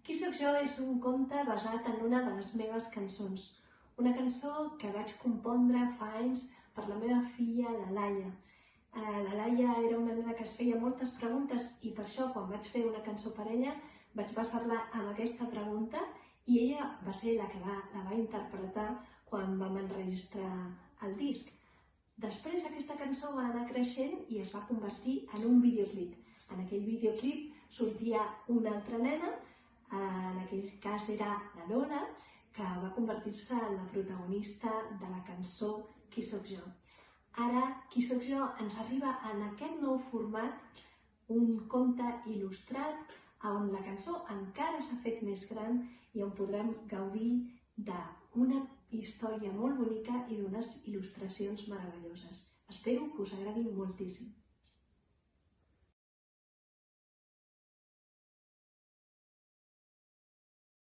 Qui sóc jo és un conte basat en una de les meves cançons. Una cançó que vaig compondre fa anys per la meva filla, la Laia. La Laia era una nena que es feia moltes preguntes i per això, quan vaig fer una cançó per ella, vaig basar-la amb aquesta pregunta i ella va ser la que la va interpretar quan vam enregistrar el disc. Després aquesta cançó va anar creixent i es va convertir en un videoclip. En aquell videoclip sortia una altra nena, en aquell cas era la Lola, que va convertir-se en la protagonista de la cançó Qui sóc jo. Ara, Qui sóc jo ens arriba en aquest nou format, un conte il·lustrat, on la cançó encara s'ha fet més gran i on podrem gaudir d'una història molt bonica i d'unes il·lustracions meravelloses. Espero que us agradi moltíssim.